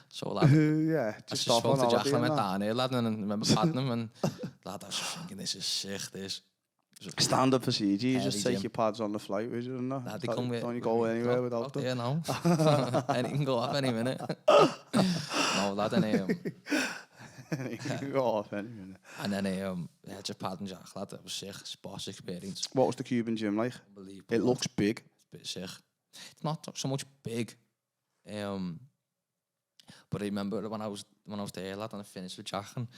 So, lad, yeah, just spoke to Jack and I went down here, lad, and I remember Padman, and lad, I was just thinking, this is sick, this. Standard procedure, you just take your pads on the flight, would you? Don't you go anywhere without them? Yeah, no. Anything can go off any minute. No, lad, and go off any minute. And then, just Padman Jack, lad, that was sick, sports experience. What was the Cuban gym like? It looks big. It's a bit sick. It's not so much big. But I remember when I was there, lad, and I finished with Jack, and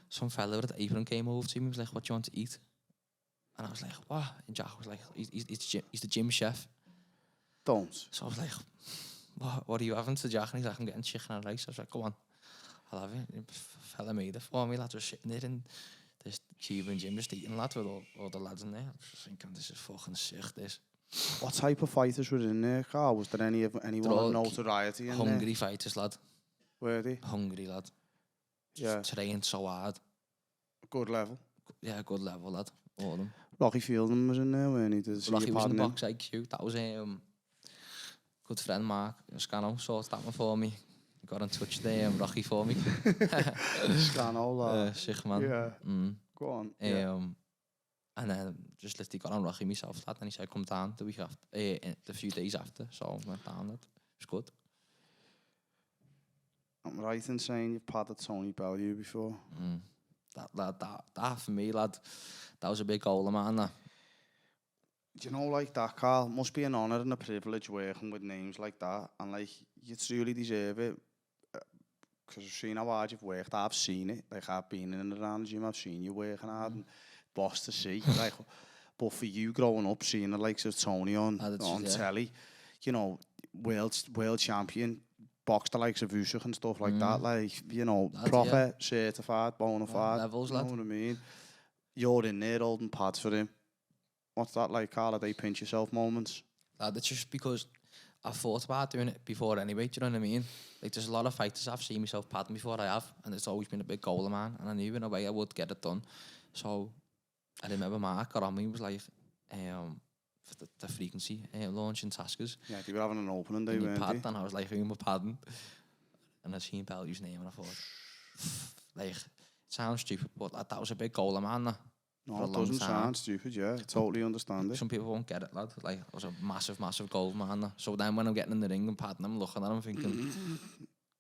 some fella with an apron came over to me. He was like, "What do you want to eat?" And I was like, "What?" And Jack was like, "He's the gym chef." Don't. So I was like, "What are you having?" To Jack, and he's like, "I'm getting chicken and rice." I was like, "Go on, I'll have it." And fella made it for me, lad. Was sitting there in this Cuban gym, just eating, lad, with all the lads in there. I was just thinking, this is fucking sick, this. What type of fighters were in there, Carl? Was there anyone of notoriety in there? Hungry fighters, lad. Were they? Hungry, lad. Yeah. Trained so hard. Good level. Yeah, good level, lad. All of them. Rocky Fielding was in there, weren't he? Rocky was in the box IQ. That was good friend Mark Scano sorted that one for me. Got in touch there, Rocky for me. Scano, lad. Sick, man. Yeah. Go on. And then just literally got on Rocky myself, lad, and he said, come down the week after, the few days after. So I went down, lad. It was good. I'm right in saying you've padded Tony Bellew before. That for me, lad, that was a big goal of mine, that. Do you know, like that, Carl? Must be an honour and a privilege working with names like that. And, like, you truly deserve it. Because I've seen how hard you've worked. I've seen it. Like, I've been in and around the gym. I've seen you working hard. And boss to see. Like, but for you growing up, seeing the likes of Tony on telly, you know, world champion, boxed the likes of Usyk and stuff like that. Like, you know, proper, certified, bona fide. Levels, you know what I mean? You're in there holding pads for him. What's that like, Carl? Are they pinch yourself moments? That's just because I thought about doing it before anyway, do you know what I mean? Like, there's a lot of fighters I've seen myself padding before I have, and it's always been a big goal of mine, and I knew in a way I would get it done. So I remember Mark got on me, was like, for the frequency launch in Taskers. Yeah, they were having an opening day, weren't they? And I was like, who am I padding? And I seen Bellew's name, and I thought, like, it sounds stupid, but that was a big goal of mine, that. No, it doesn't sound stupid, yeah. I totally understand it. Some people won't get it, lad. Like, it was a massive, massive goal, man. So then when I'm getting in the ring and padding him, looking at him, thinking...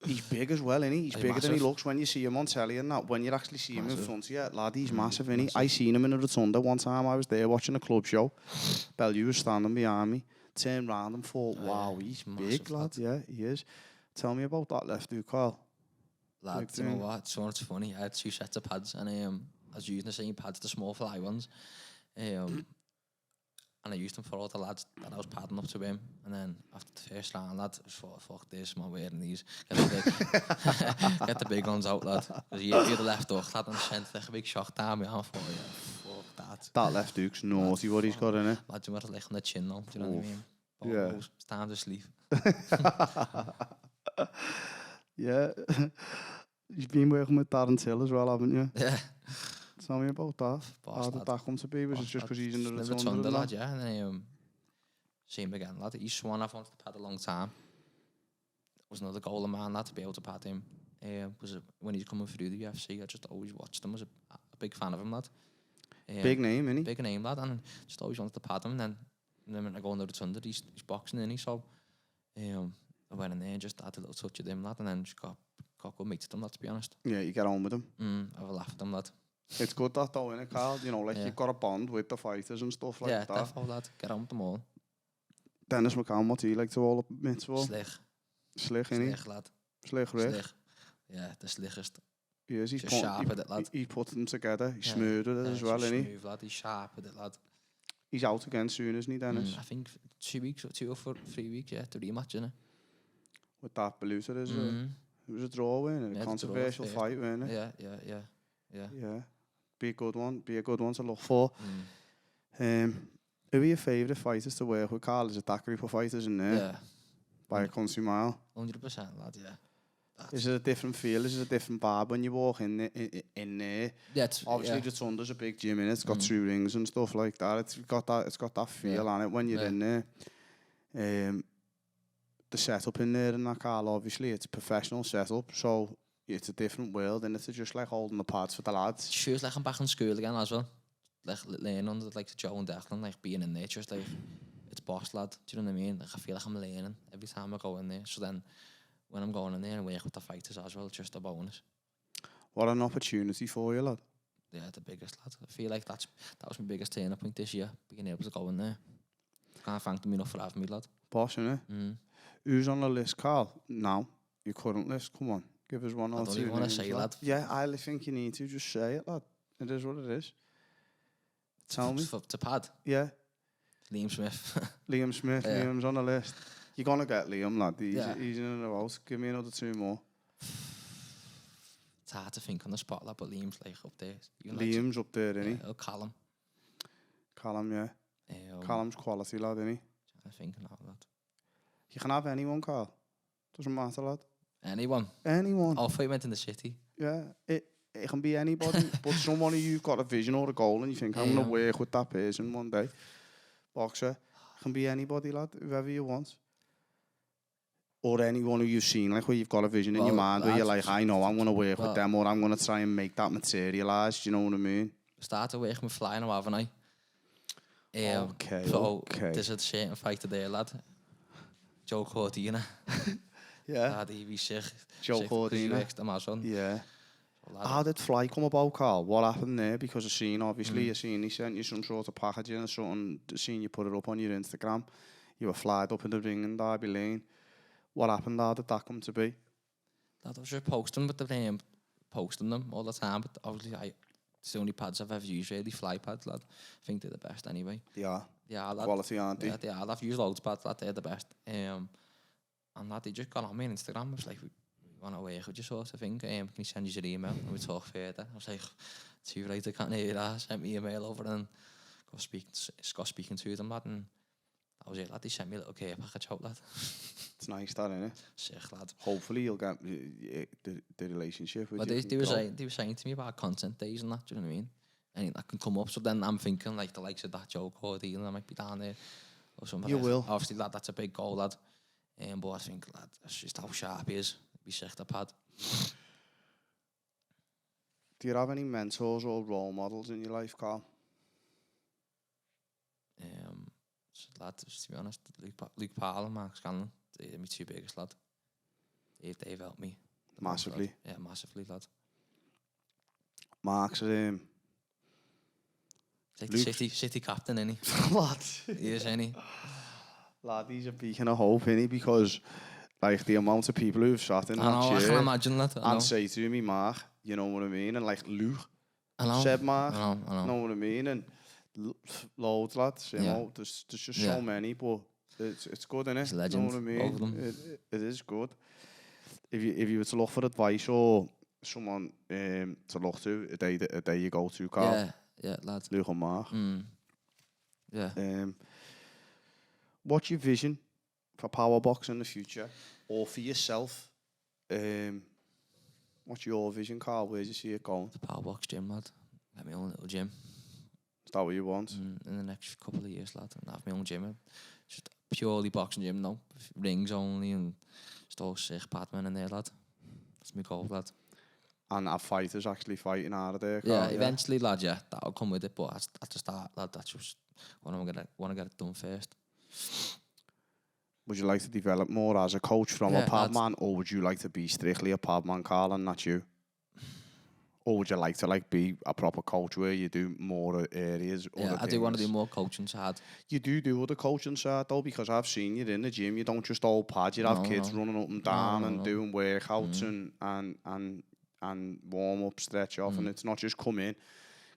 He's big as well, isn't he? He's bigger massive. Than he looks when you see him on telly and that. When you actually see him in front of you, lad, he's massive, isn't he? I seen him in a rotunda one time. I was there watching a club show. Bellew was standing behind me. Turned round and thought, wow, he's big, lad. Yeah, he is. Tell me about that left hook, Carl. Lad, you know what? So it's funny. I had 2 sets of pads, and I was using the same pads, the small fly ones. And I used them for all the lads that I was padding up to him. And then after the first round, lad, I thought, fuck this, I'm not wearing these. Get the big ones out, lad. Because you're the left hook, lad, and sent like a big shot down me. I thought, yeah, fuck That left hook's naughty what he's got in it. Lad, you want to leg on the chin now, do you know what I mean? Yeah. Stand to sleep. Yeah. You've been working with Darren Till as well, haven't you? Yeah. Tell me about that. Boss, How did lad. that come to be? Was it just because he's in the rotunda, rotunda? lad, yeah. And then see him again, lad. He's sworn I've wanted to pad a long time. It was another goal of mine, lad, to be able to pad him. When he's coming through the UFC, I just always watched him. I was a big fan of him, lad. Big name, innit? Big name, lad. And just always wanted to pad him. And then when I go in the rotunda, he's boxing, innit? So I went in there and just had a little touch with him, lad. And then just got good mates with him, lad, to be honest. Yeah, you get on with him. I have a laugh at him, lad. It's good that though, innit, Carl? You know, like you've got a bond with the fighters and stuff like that. Yeah, definitely, lad. Get on with them all. Dennis McCann, what do you like to all admit to? Slick. Slick, innit? Slick, lad. Slick, Rick. Slick. Yeah, the slickest. He is. He's Just sharp with it, lad. He put them together. He's smooth with it as well, innit? Smooth, lad. He's sharp with it, lad. He's out again soon, isn't he, Dennis? I think 2 weeks or 2 or 3 weeks, yeah, to rematch, innit? With that Belusa, is it? It was a draw, wasn't it? A controversial fight, wasn't it? Yeah. Be a good one. Be a good one to look for. Who are your favourite fighters to work with, Carl? Is it that group of fighters in there? Yeah. By a country mile? 100%, lad, yeah. Is it a different feel? Is it a different vibe when you walk in there? Yeah, obviously the Tunder's a big gym in it. It's got 2 rings and stuff like that. It's got that feel on it when you're in there. The setup in there and that, Carl, obviously it's a professional setup, so it's a different world, and it's just like holding the pads for the lads. It feels like I'm back in school again as well. Like learning under like Joe and Declan, like being in there, just like it's boss, lad. Do you know what I mean? Like I feel like I'm learning every time I go in there. So then when I'm going in there and work with the fighters as well, it's just a bonus. What an opportunity for you, lad. Yeah, the biggest, lad. I feel like that was my biggest turning point this year, being able to go in there. Can't thank them enough for having me, lad. Boss, innit? Who's on the list, Carl? Now, your current list. Come on, give us one or two. I don't even want to say, lad. Yeah, I think you need to just say it, lad. It is what it is. Tell me. To pad? Yeah. Liam Smith. Liam Smith, yeah. Liam's on the list. You're going to get Liam, lad. He's in the house. Give me another 2 more. It's hard to think on the spot, lad, but Liam's like up there. Liam's up there, isn't he? Callum. Callum, yeah. Callum's quality, lad, isn't he? I think now, lad. You can have anyone, Carl. Doesn't matter, lad. Anyone? Anyone. Oh, I thought you meant in the city. Yeah, it can be anybody, but someone who you've got a vision or a goal and you think, I'm going to work with that person one day. Boxer. It can be anybody, lad, whoever you want. Or anyone who you've seen, like where you've got a vision in your mind, where you're like, I know I'm going to work with them, or I'm going to try and make that materialise, do you know what I mean? Started working with Fly now, haven't I? Okay. There's a certain fighter there, lad. Joe Cordina. Yeah. He's sick. Joe Cordina. Yeah. How did Fly come about, Carl? What happened there? Because I've seen, obviously, he sent you some sort of packaging or something, seen you put it up on your Instagram. You were flyed up in the ring in Derby Lane. What happened? How did that come to be? That I was just posting them all the time, but obviously it's the only pads I've ever used, really, Fly pads, lad. I think they're the best anyway. Yeah. Yeah, lad. Quality, aren't they? Yeah, they are. I've used loads of pads, lad. They're the best. And lad, they just got on me on Instagram. I was like, we want to work with you, sort of thing. Can you send you your email and we talk further? I was like, too right, I can't hear that. Sent me email over and got speaking to them, lad. And that was it, lad. They sent me a little care package out, lad. It's nice, that, isn't it? Sick, lad. Hopefully you'll get the relationship with you. They were saying to me about content days and that, do you know what I mean? And that can come up, so then I'm thinking like the likes of that Joe Cordina, and I might be down there or something. You will. Obviously, lad, that's a big goal, lad. But I think, lad, that's just how sharp he is. Be sick to pad. Do you have any mentors or role models in your life, Carl? Lad, to be honest, Luke Powell and Mark Scanlon, they're my 2 biggest, lad. They've helped me. Massively? Yeah, massively, lad. Mark's like the city captain, isn't he? Lad. He is, isn't he? Lad, he's a beacon of hope, isn't he? Because, like, the amount of people who've sat in that chair... I can imagine that. And say to me, Mark, you know what I mean? And, like, Luke said, Mark, I know what I mean? And loads, lads, you know, there's just so many, but it's good, innit? It's a legend, you know what I mean? all of them. It is good. If you were to look for advice or someone to look to, a day you go to, Carl, Yeah, lad. Luke and Mark. Yeah. What's your vision for PowerBox in the future, or for yourself? What's your vision, Carl? Where do you see it going? The PowerBox gym, lad. Get my own little gym. Is that what you want? In the next couple of years, lad. And have my own gym. Just purely boxing gym now. Rings only and just all sick Padman in there, lad. That's my goal, lad. And have fighters actually fighting out of there, Carl? Yeah, eventually, lad, yeah. That'll come with it, but at the start, lad, that's just want to get it done first. Would you like to develop more as a coach from a Padman, or would you like to be strictly a Padman, Carl, and not you? Or would you like to be a proper coach where you do more areas? Yeah, I do want to do more coaching side. You do other coaching side though, because I've seen you in the gym. You don't just all pad. You have kids running up and down and doing workouts and warm up, stretch off, and it's not just come in,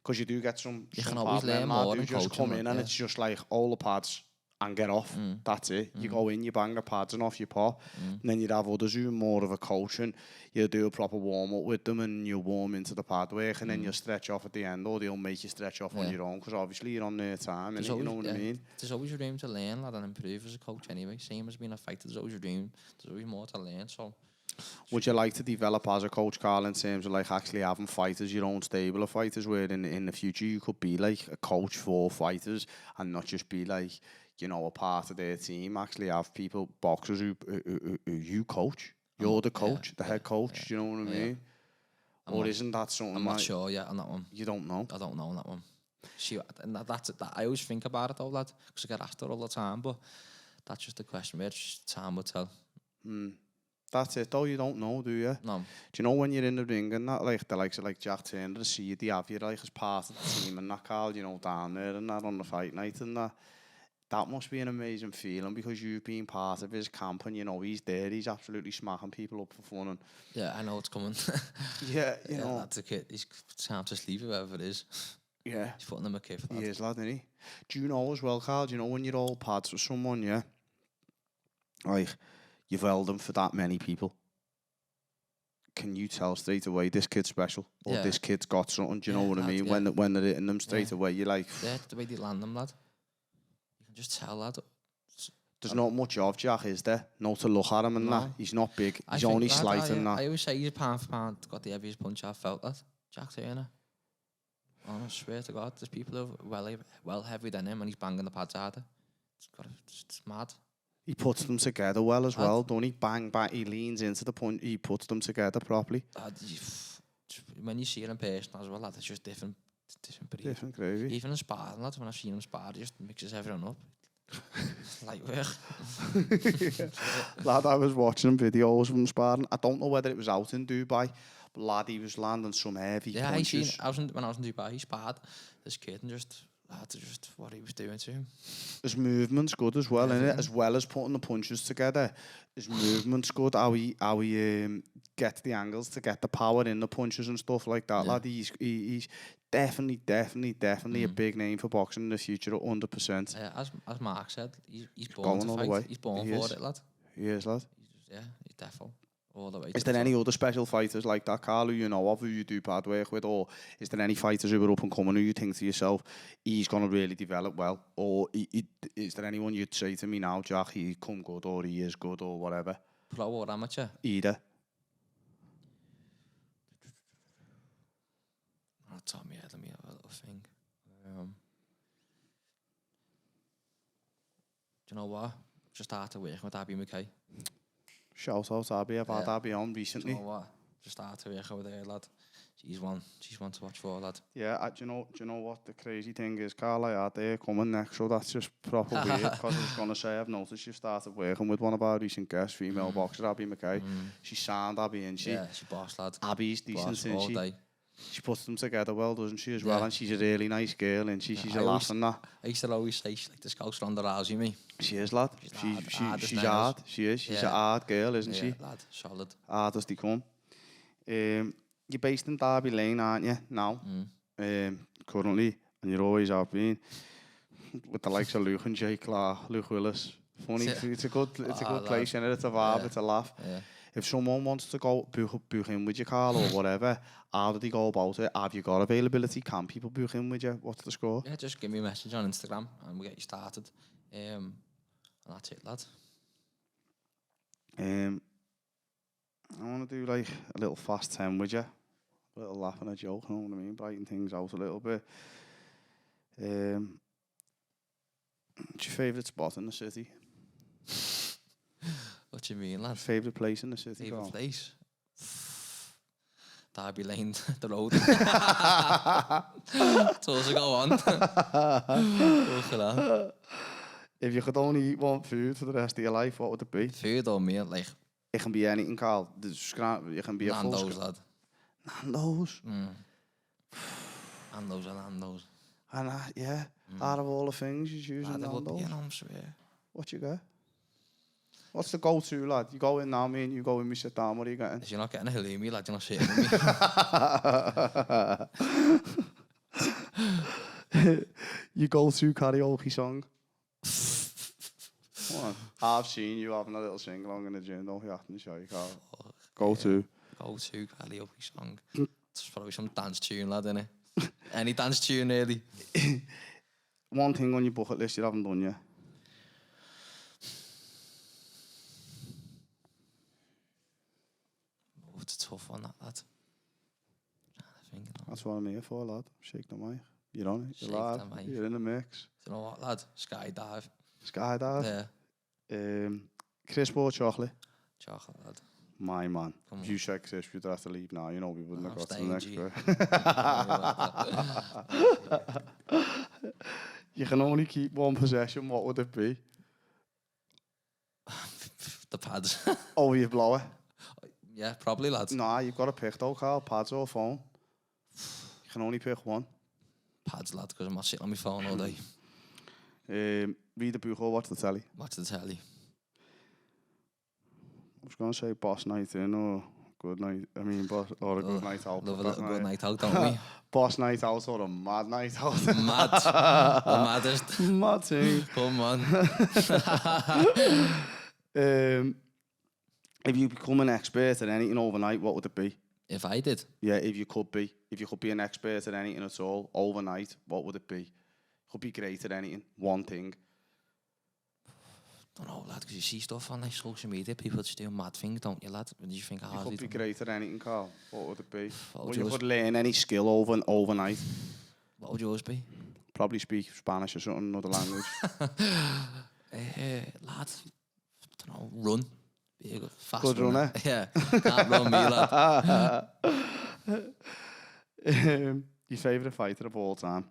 because you do get some. You can always learn more. You just come in and it's just like all the pads and get off. That's it. You go in, you bang the pads and off you pop. And then you'd have others who are more of a coach, and you'll do a proper warm up with them, and you'll warm into the pad work, and then you'll stretch off at the end, or they'll make you stretch off on your own, because obviously you're on their time, and you know what I mean? There's always room to learn, lad, and improve as a coach anyway. Same as being a fighter, there's always room. There's always more to learn, so... Would you like to develop as a coach, Carl, in terms of actually having fighters, your own stable of fighters, where in the future you could be a coach for fighters and not just be a part of their team, actually have people, boxers who you coach? You're the coach, the head coach, do you know what I mean? Or isn't that something? I'm not sure yet on that one. You don't know? I don't know on that one. See, and that's it. I always think about it though, lad, because I get asked it all the time, but that's just a question where time will tell. That's it though, you don't know, do you? No. Do you know when you're in the ring and that, the likes of Jack Turner, see the have you as part of the team and that, Carl, down there and that on the fight night and that must be an amazing feeling, because you've been part of his camp and he's there, he's absolutely smacking people up for fun. And yeah, I know it's coming. Yeah, you know. That's a kid, he's time to sleep, whoever it is. Yeah. He's putting them a kid for that. He is, lad, isn't he? Do you know as well, Carl, when you're all pads with someone, yeah? You've held them for that many people. Can you tell straight away this kid's special, or this kid's got something? Do you know what I mean? Yeah. When they're hitting them straight away, you're like, yeah, the way they land them, lad. You can just tell, lad. There's not much of Jack, is there? No, to look at him and that. He's not big. He's only slight and that. I always say he's pound for pound got the heaviest punch I've felt, lad. Jack Turner. Oh, I swear to God, there's people who are well heavier than him, and he's banging the pads harder. It's mad. He puts them together well as well, don't he? Bang, bang, he leans into the punch, he puts them together properly. When you see it in person as well, lad, it's just different breed. Different gravy. Even in sparring, lad, when I've seen him spar, he just mixes everyone up. Light work. Lad, I was watching videos of him sparring. I don't know whether it was out in Dubai, but lad, he was landing some heavy punches. When I was in Dubai, he sparred this kid and just what he was doing to him. His movement's good as well, innit? As well as putting the punches together. His movement's good. How he gets the angles to get the power in the punches and stuff like that. Yeah. Lad, he's definitely a big name for boxing in the future, 100%. Yeah, as Mark said, he's born to fight. He's born for it, lad. He is, lad. He's definitely. All the way. Is there any other special fighters like that, Carl, who you know of, who you do pad work with, or is there any fighters who are up and coming who you think to yourself, he's going to really develop well, or is there anyone you'd say to me now, Jack, he come good, or he is good, or whatever? Pro or amateur? Either. Let me have a little thing. Do you know what? Just started working with Abby McKay. Shout out Abby, I've had Abby on recently. Do you know what? Just started working with her, lad. She's one to watch for, lad. Yeah, do you know what the crazy thing is, Carl? I had her coming next, so that's just proper weird, because I was going to say, I've noticed you've started working with one of our recent guests, female boxer, Abby McKay. She signed Abby, and she... Yeah, she boss, lad. Abby's decent, isn't she? Day. She puts them together well, doesn't she, as well? And she's a really nice girl, and she's a laugh and that. I used to always say she's like the Scouse Ronda Rousey, me. She is, lad. She's hard. She is. She's a hard girl, isn't she? Lad, solid. Hard as they come. You're based in Derby Lane, aren't you, now? Currently, and you always have been. With the likes of Luke and Jake, Luke Willis. Funny, it's a good place, and it's a vibe, it's a laugh. if someone wants to go book in with you, Carl, or whatever, how do they go about it? Have you got availability? Can people book in with you? What's the score? Yeah, just give me a message on Instagram and we'll get you started. And that's it, lad. I want to do like a little fast 10 with you. A little laugh and a joke, you know what I mean? Brighten things out a little bit. What's your favourite spot in the city? What do you mean, lad? Favourite place in the city? Favourite place? Derby Lane, the road. Tours to go on. If you could only eat one food for the rest of your life, what would it be? Food or meal? Like, it can be anything, Carl. You can be a full... Nando's, lad. Nando's? Nando's and Nando's. And yeah, out of all the things, you're choosing Nando's. You know, I swear. What you get? What's the go-to, lad? You go in now, me and you go in, we sit down, what are you getting? You're not getting a halloumi, lad, you're not sitting with me. You go-to karaoke song? Come on. I've seen you having a little sing-along in the gym, don't you have to show you, Carl? Go-to. Go-to karaoke song. It's probably some dance tune, lad, innit? Any dance tune, really. One thing on your bucket list you haven't done yet? Oh, it's a tough one, that, lad. That's what I'm here for, lad. Shake the mic. You're on it. You're Shake live. the mic. You're in the mix. You know what, lad? Skydive. Skydive? Yeah. Crisp or chocolate? Chocolate, lad. My man. Come If you said crisp, you'd have to leave now. You know we wouldn't have got to the next bit. You can only keep one possession. What would it be? The pads. Oh, you blow it? Yeah, probably, lad. Nah, you've got to pick though, Carl. Pads or phone? You can only pick one. Pads, lad, because I'm not sitting on my phone all day. Read the book or watch the telly? Watch the telly. I was going to say boss night in or good night. I mean, boss or a good night out. Love a little good night out, don't we? Boss night out or a mad night out. Mad. The maddest. Mad thing. Come on. If you become an expert at anything overnight, what would it be? If I did? Yeah, if you could be an expert at anything at all overnight, what would it be? Could be great at anything. One thing. Don't know, lad, because you see stuff on like social media, people just do mad things, don't you, lad? When you think, You could be great at anything, Carl. What would it be? What would you yours could learn any skill overnight. What would yours be? Probably speak Spanish or something, another language. Lad, I don't know, run. Be a good, fast good runner. Yeah, can't run me, lad. Your favourite fighter of all time?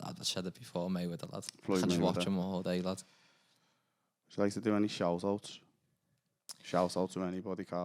Lad, I said it before, Mayweather, lad. Floyd I can just Mayweather. watch him all day, lad. Would you like to do any shout-outs? Shout-out to anybody, Carl.